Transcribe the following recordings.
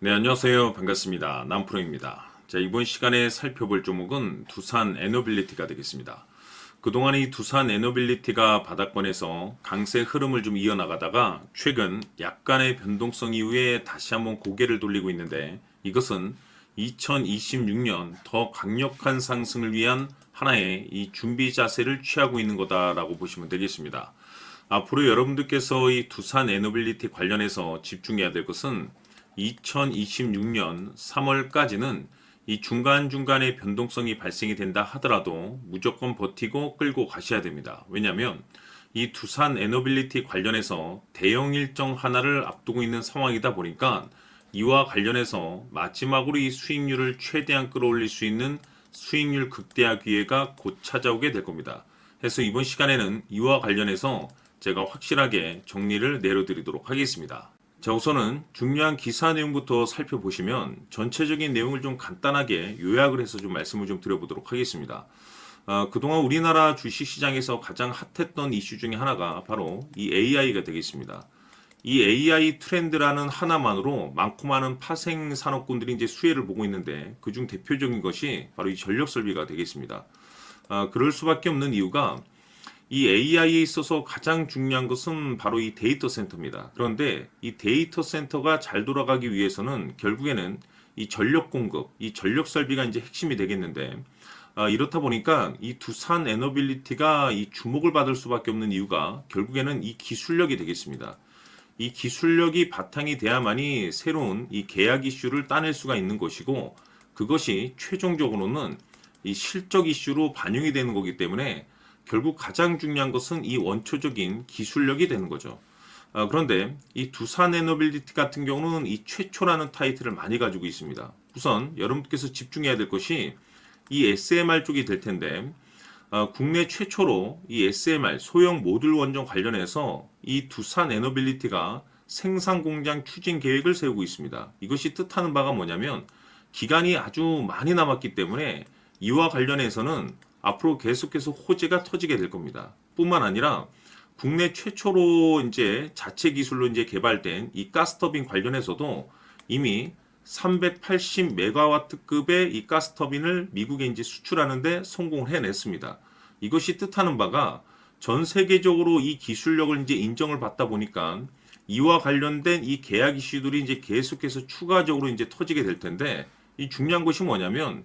네, 안녕하세요. 반갑습니다. 남프로입니다. 자, 이번 시간에 살펴볼 종목은 두산 에너빌리티가 되겠습니다. 그동안 이 두산 에너빌리티가 바닥권에서 강세 흐름을 좀 이어나가다가 최근 약간의 변동성 이후에 다시 한번 고개를 돌리고 있는데, 이것은 2026년 더 강력한 상승을 위한 하나의 이 준비 자세를 취하고 있는 거다라고 보시면 되겠습니다. 앞으로 여러분들께서 이 두산 에너빌리티 관련해서 집중해야 될 것은 2026년 3월까지는 이 중간중간에 변동성이 발생이 된다 하더라도 무조건 버티고 끌고 가셔야 됩니다. 왜냐하면 이 두산 에너빌리티 관련해서 대형 일정 하나를 앞두고 있는 상황이다 보니까 이와 관련해서 마지막으로 이 수익률을 최대한 끌어올릴 수 있는 수익률 극대화 기회가 곧 찾아오게 될 겁니다. 그래서 이번 시간에는 이와 관련해서 제가 확실하게 정리를 내려드리도록 하겠습니다. 자, 우선은 중요한 기사 내용부터 살펴보시면 전체적인 내용을 좀 간단하게 요약을 해서 좀 말씀을 좀 드려보도록 하겠습니다. 그동안 우리나라 주식시장에서 가장 핫했던 이슈 중에 하나가 바로 이 AI가 되겠습니다. 이 AI 트렌드라는 하나만으로 많고 많은 파생 산업군들이 이제 수혜를 보고 있는데, 그중 대표적인 것이 바로 이 전력 설비가 되겠습니다. 그럴 수밖에 없는 이유가 이 AI에 있어서 가장 중요한 것은 바로 이 데이터 센터입니다. 그런데 이 데이터 센터가 잘 돌아가기 위해서는 결국에는 이 전력 공급, 이 전력 설비가 이제 핵심이 되겠는데, 이렇다 보니까 이 두산 에너빌리티가 이 주목을 받을 수밖에 없는 이유가 결국에는 이 기술력이 되겠습니다. 이 기술력이 바탕이 돼야만이 새로운 이 계약 이슈를 따낼 수가 있는 것이고, 그것이 최종적으로는 이 실적 이슈로 반영이 되는 거기 때문에 결국 가장 중요한 것은 이 원초적인 기술력이 되는 거죠. 그런데 이 두산 에너빌리티 같은 경우는 이 최초라는 타이틀을 많이 가지고 있습니다. 우선 여러분께서 집중해야 될 것이 이 SMR 쪽이 될 텐데, 국내 최초로 이 SMR 소형 모듈 원전 관련해서 이 두산 에너빌리티가 생산 공장 추진 계획을 세우고 있습니다. 이것이 뜻하는 바가 뭐냐면 기간이 아주 많이 남았기 때문에 이와 관련해서는 앞으로 계속해서 호재가 터지게 될 겁니다. 뿐만 아니라 국내 최초로 이제 자체 기술로 이제 개발된 이 가스터빈 관련해서도 이미 380메가와트급의 이 가스터빈을 미국에 이제 수출하는데 성공을 해냈습니다. 이것이 뜻하는 바가 전 세계적으로 이 기술력을 이제 인정을 받다 보니까 이와 관련된 이 계약 이슈들이 이제 계속해서 추가적으로 이제 터지게 될 텐데, 이 중요한 것이 뭐냐면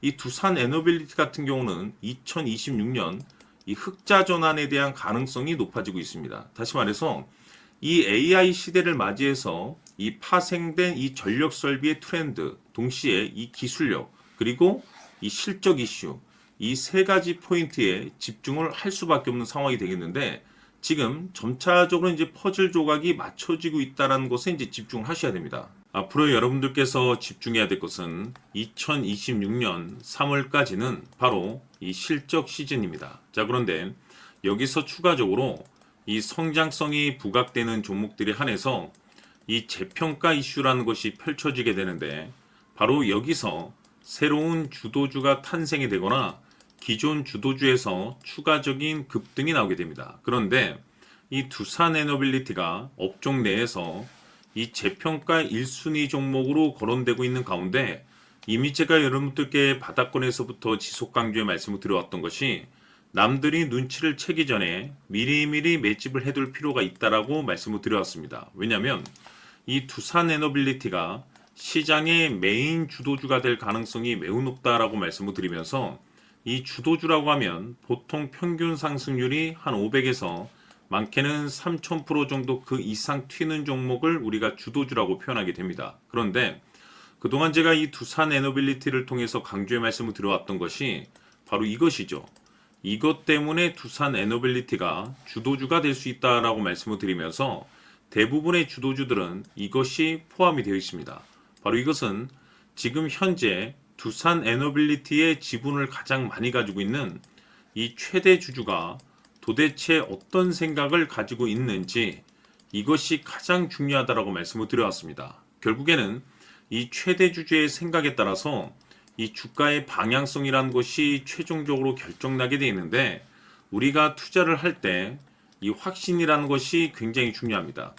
이 두산 에너빌리티 같은 경우는 2026년 이 흑자 전환에 대한 가능성이 높아지고 있습니다. 다시 말해서 이 AI 시대를 맞이해서 이 파생된 이 전력 설비의 트렌드, 동시에 이 기술력, 그리고 이 실적 이슈, 이 세 가지 포인트에 집중을 할 수밖에 없는 상황이 되겠는데, 지금 점차적으로 이제 퍼즐 조각이 맞춰지고 있다는 것에 이제 집중을 하셔야 됩니다. 앞으로 여러분들께서 집중해야 될 것은 2026년 3월까지는 바로 이 실적 시즌입니다. 자, 그런데 여기서 추가적으로 이 성장성이 부각되는 종목들에 한해서 이 재평가 이슈라는 것이 펼쳐지게 되는데, 바로 여기서 새로운 주도주가 탄생이 되거나 기존 주도주에서 추가적인 급등이 나오게 됩니다. 그런데 이 두산 에너빌리티가 업종 내에서 이 재평가 1순위 종목으로 거론되고 있는 가운데, 이미 제가 여러분들께 바닥권에서부터 지속 강조의 말씀을 드려왔던 것이 남들이 눈치를 채기 전에 미리미리 매집을 해둘 필요가 있다라고 말씀을 드려왔습니다. 왜냐하면 이 두산 에너빌리티가 시장의 메인 주도주가 될 가능성이 매우 높다라고 말씀을 드리면서, 이 주도주라고 하면 보통 평균 상승률이 한 500에서 많게는 3000% 정도 그 이상 튀는 종목을 우리가 주도주라고 표현하게 됩니다. 그런데 그동안 제가 이 두산 에너빌리티를 통해서 강조의 말씀을 드려왔던 것이 바로 이것이죠. 이것 때문에 두산 에너빌리티가 주도주가 될 수 있다라고 말씀을 드리면서 대부분의 주도주들은 이것이 포함이 되어 있습니다. 바로 이것은 지금 현재 두산 에너빌리티의 지분을 가장 많이 가지고 있는 이 최대 주주가 도대체 어떤 생각을 가지고 있는지, 이것이 가장 중요하다라고 말씀을 드려왔습니다. 결국에는 이 최대 주주의 생각에 따라서 이 주가의 방향성이라는 것이 최종적으로 결정나게 되어 있는데, 우리가 투자를 할 때 이 확신이라는 것이 굉장히 중요합니다.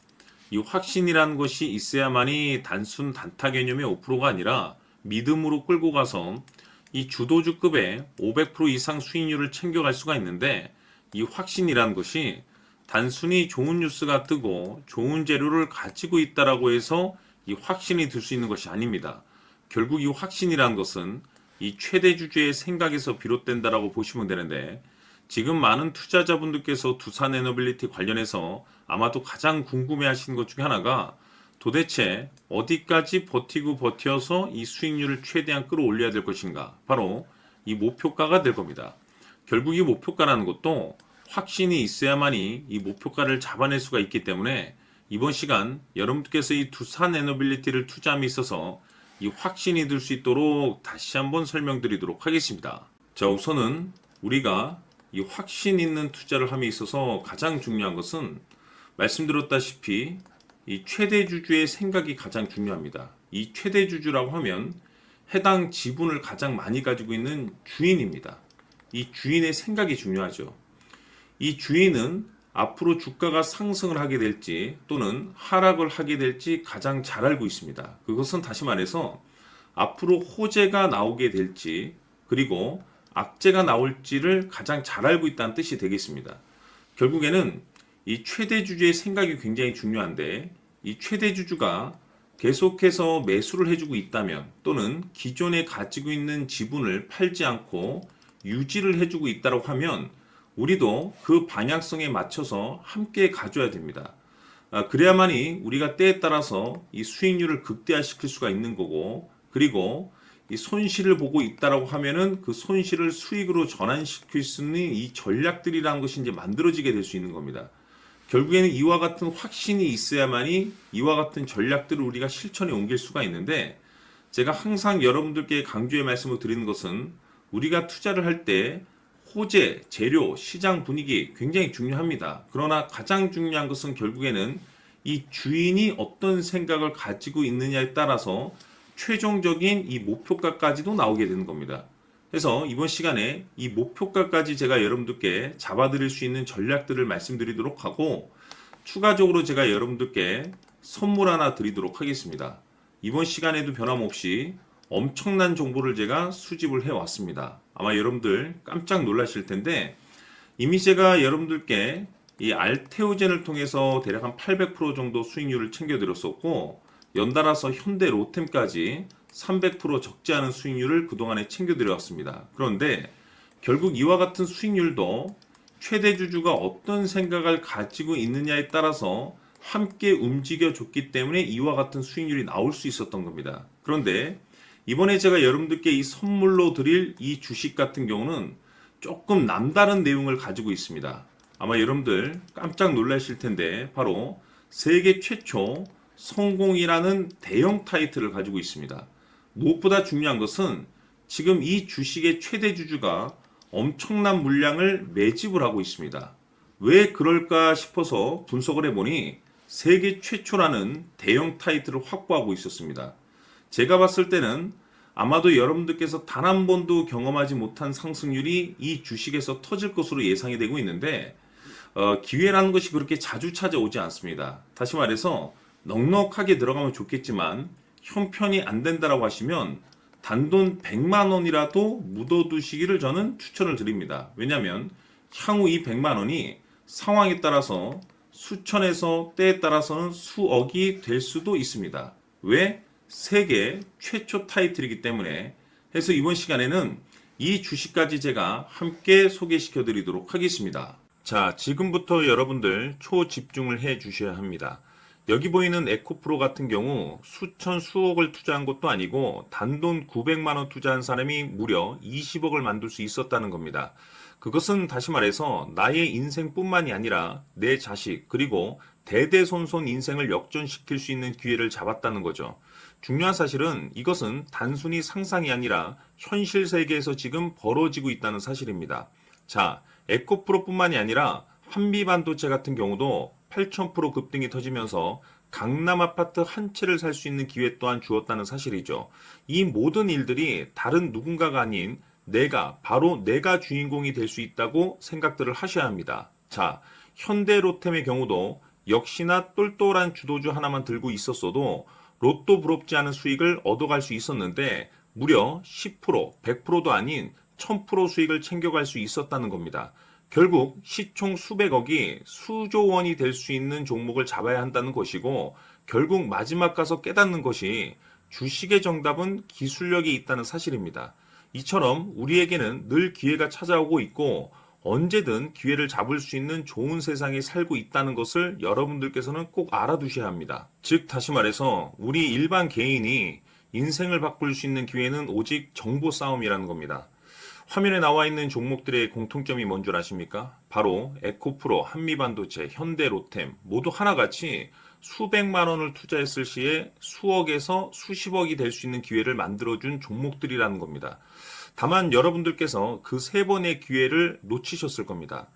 이 확신이라는 것이 있어야만이 단순 단타 개념의 5%가 아니라 믿음으로 끌고 가서 이 주도주급의 500% 이상 수익률을 챙겨갈 수가 있는데, 이 확신이라는 것이 단순히 좋은 뉴스가 뜨고 좋은 재료를 가지고 있다라고 해서 이 확신이 들 수 있는 것이 아닙니다. 결국 이 확신이라는 것은 이 최대 주주의 생각에서 비롯된다라고 보시면 되는데, 지금 많은 투자자분들께서 두산 에너빌리티 관련해서 아마도 가장 궁금해 하시는 것 중에 하나가, 도대체 어디까지 버티고 버텨서 이 수익률을 최대한 끌어올려야 될 것인가, 바로 이 목표가가 될 겁니다. 결국 이 목표가라는 것도 확신이 있어야만이 이 목표가를 잡아낼 수가 있기 때문에, 이번 시간 여러분께서 이 두산 에너빌리티를 투자함에 있어서 이 확신이 들 수 있도록 다시 한번 설명드리도록 하겠습니다. 자, 우선은 우리가 이 확신 있는 투자를 함에 있어서 가장 중요한 것은, 말씀드렸다시피 이 최대 주주의 생각이 가장 중요합니다. 이 최대 주주라고 하면 해당 지분을 가장 많이 가지고 있는 주인입니다. 이 주인의 생각이 중요하죠. 이 주인은 앞으로 주가가 상승을 하게 될지 또는 하락을 하게 될지 가장 잘 알고 있습니다. 그것은 다시 말해서 앞으로 호재가 나오게 될지 그리고 악재가 나올지를 가장 잘 알고 있다는 뜻이 되겠습니다. 결국에는 이 최대 주주의 생각이 굉장히 중요한데, 이 최대 주주가 계속해서 매수를 해주고 있다면 또는 기존에 가지고 있는 지분을 팔지 않고 유지를 해주고 있다고 하면 우리도 그 방향성에 맞춰서 함께 가져야 됩니다. 그래야만이 우리가 때에 따라서 이 수익률을 극대화시킬 수가 있는 거고, 그리고 이 손실을 보고 있다라고 하면은 그 손실을 수익으로 전환시킬 수 있는 이 전략들이라는 것이 이제 만들어지게 될 수 있는 겁니다. 결국에는 이와 같은 확신이 있어야만이 이와 같은 전략들을 우리가 실천에 옮길 수가 있는데, 제가 항상 여러분들께 강조의 말씀을 드리는 것은, 우리가 투자를 할 때 호재, 재료, 시장 분위기 굉장히 중요합니다. 그러나 가장 중요한 것은 결국에는 이 주인이 어떤 생각을 가지고 있느냐에 따라서 최종적인 이 목표가까지도 나오게 되는 겁니다. 그래서 이번 시간에 이 목표가까지 제가 여러분들께 잡아드릴 수 있는 전략들을 말씀드리도록 하고, 추가적으로 제가 여러분들께 선물 하나 드리도록 하겠습니다. 이번 시간에도 변함없이 엄청난 정보를 제가 수집을 해왔습니다. 아마 여러분들 깜짝 놀라실 텐데, 이미 제가 여러분들께 이 알테오젠을 통해서 대략 한 800% 정도 수익률을 챙겨드렸었고, 연달아서 현대 로템까지 300% 적지 않은 수익률을 그동안에 챙겨드려왔습니다. 그런데 결국 이와 같은 수익률도 최대 주주가 어떤 생각을 가지고 있느냐에 따라서 함께 움직여줬기 때문에 이와 같은 수익률이 나올 수 있었던 겁니다. 그런데 이번에 제가 여러분들께 이 선물로 드릴 이 주식 같은 경우는 조금 남다른 내용을 가지고 있습니다. 아마 여러분들 깜짝 놀라실 텐데, 바로 세계 최초 성공이라는 대형 타이틀을 가지고 있습니다. 무엇보다 중요한 것은 지금 이 주식의 최대 주주가 엄청난 물량을 매집을 하고 있습니다. 왜 그럴까 싶어서 분석을 해보니 세계 최초라는 대형 타이틀을 확보하고 있었습니다. 제가 봤을 때는 아마도 여러분들께서 단 한 번도 경험하지 못한 상승률이 이 주식에서 터질 것으로 예상이 되고 있는데, 기회라는 것이 그렇게 자주 찾아오지 않습니다. 다시 말해서 넉넉하게 들어가면 좋겠지만 형편이 안 된다라고 하시면 단돈 100만 원이라도 묻어두시기를 저는 추천을 드립니다. 왜냐하면 향후 이 100만 원이 상황에 따라서 수천에서 때에 따라서는 수억이 될 수도 있습니다. 왜? 세계 최초 타이틀이기 때문에. 해서 이번 시간에는 이 주식까지 제가 함께 소개시켜 드리도록 하겠습니다. 자, 지금부터 여러분들 초집중을 해 주셔야 합니다. 여기 보이는 에코프로 같은 경우 수천 수억을 투자한 것도 아니고 단돈 900만 원 투자한 사람이 무려 20억을 만들 수 있었다는 겁니다. 그것은 다시 말해서 나의 인생뿐만이 아니라 내 자식 그리고 대대손손 인생을 역전시킬 수 있는 기회를 잡았다는 거죠. 중요한 사실은 이것은 단순히 상상이 아니라 현실 세계에서 지금 벌어지고 있다는 사실입니다. 자, 에코프로뿐만이 아니라 한미반도체 같은 경우도 8,000% 급등이 터지면서 강남 아파트 한 채를 살 수 있는 기회 또한 주었다는 사실이죠. 이 모든 일들이 다른 누군가가 아닌 바로 내가 주인공이 될 수 있다고 생각들을 하셔야 합니다. 자, 현대로템의 경우도 역시나 똘똘한 주도주 하나만 들고 있었어도 로또 부럽지 않은 수익을 얻어갈 수 있었는데 무려 10%, 100%도 아닌 1000% 수익을 챙겨갈 수 있었다는 겁니다. 결국 시총 수백억이 수조 원이 될 수 있는 종목을 잡아야 한다는 것이고 결국 마지막 가서 깨닫는 것이 주식의 정답은 기술력이 있다는 사실입니다. 이처럼 우리에게는 늘 기회가 찾아오고 있고 언제든 기회를 잡을 수 있는 좋은 세상에 살고 있다는 것을 여러분들께서는 꼭 알아두셔야 합니다. 즉 다시 말해서 우리 일반 개인이 인생을 바꿀 수 있는 기회는 오직 정보 싸움이라는 겁니다. 화면에 나와 있는 종목들의 공통점이 뭔 줄 아십니까? 바로 에코프로, 한미반도체, 현대로템 모두 하나같이 수백만 원을 투자했을 시에 수억에서 수십억이 될 수 있는 기회를 만들어준 종목들이라는 겁니다. 다만 여러분들께서 그 세 번의 기회를 놓치셨을 겁니다.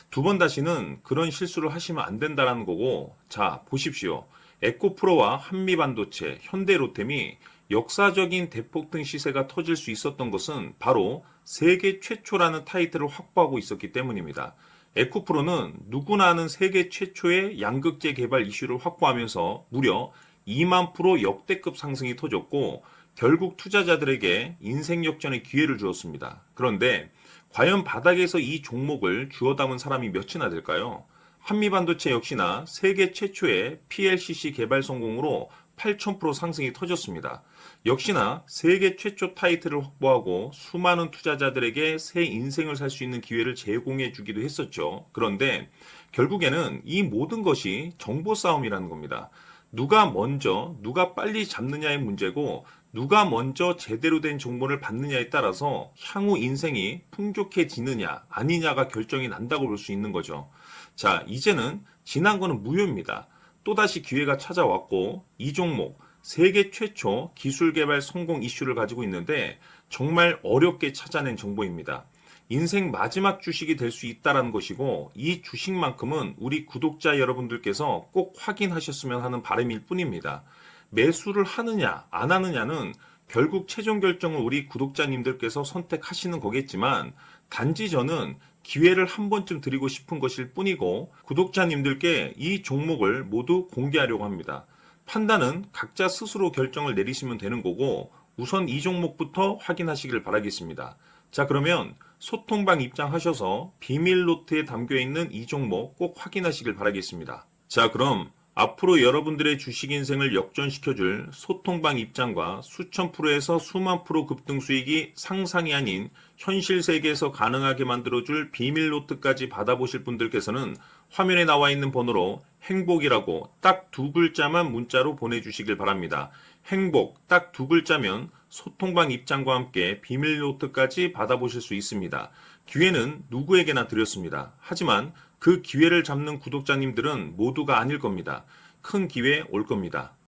두 번 다시는 그런 실수를 하시면 안 된다는 거고, 자, 보십시오. 에코프로와 한미반도체, 현대로템이 역사적인 대폭등 시세가 터질 수 있었던 것은 바로 세계 최초라는 타이틀을 확보하고 있었기 때문입니다. 에코프로는 누구나 아는 세계 최초의 양극재 개발 이슈를 확보하면서 무려 2만 프로 역대급 상승이 터졌고 결국 투자자들에게 인생 역전의 기회를 주었습니다. 그런데 과연 바닥에서 이 종목을 주워 담은 사람이 몇이나 될까요? 한미반도체 역시나 세계 최초의 PLCC 개발 성공으로 8000% 상승이 터졌습니다. 역시나 세계 최초 타이틀을 확보하고 수많은 투자자들에게 새 인생을 살 수 있는 기회를 제공해 주기도 했었죠. 그런데 결국에는 이 모든 것이 정보 싸움이라는 겁니다. 누가 먼저, 누가 빨리 잡느냐의 문제고 누가 먼저 제대로 된 정보를 받느냐에 따라서 향후 인생이 풍족해지느냐 아니냐가 결정이 난다고 볼 수 있는 거죠. 자, 이제는 지난 거는 무효입니다. 또다시 기회가 찾아왔고 이 종목 세계 최초 기술 개발 성공 이슈를 가지고 있는데 정말 어렵게 찾아낸 정보입니다. 인생 마지막 주식이 될 수 있다는 것이고 이 주식만큼은 우리 구독자 여러분들께서 꼭 확인하셨으면 하는 바람일 뿐입니다. 매수를 하느냐 안 하느냐는 결국 최종 결정을 우리 구독자님들께서 선택하시는 거겠지만 단지 저는 기회를 한 번쯤 드리고 싶은 것일 뿐이고 구독자님들께 이 종목을 모두 공개하려고 합니다. 판단은 각자 스스로 결정을 내리시면 되는 거고 우선 이 종목부터 확인하시길 바라겠습니다. 자, 그러면 소통방 입장하셔서 비밀 노트에 담겨 있는 이 종목 꼭 확인하시길 바라겠습니다. 자, 그럼 앞으로 여러분들의 주식 인생을 역전시켜줄 소통방 입장과 수천 프로에서 수만 프로 급등 수익이 상상이 아닌 현실 세계에서 가능하게 만들어줄 비밀 노트까지 받아보실 분들께서는 화면에 나와 있는 번호로 행복이라고 딱 두 글자만 문자로 보내주시길 바랍니다. 행복 딱 두 글자면 소통방 입장과 함께 비밀 노트까지 받아보실 수 있습니다. 기회는 누구에게나 드렸습니다. 하지만 그 기회를 잡는 구독자님들은 모두가 아닐 겁니다. 큰 기회 올 겁니다.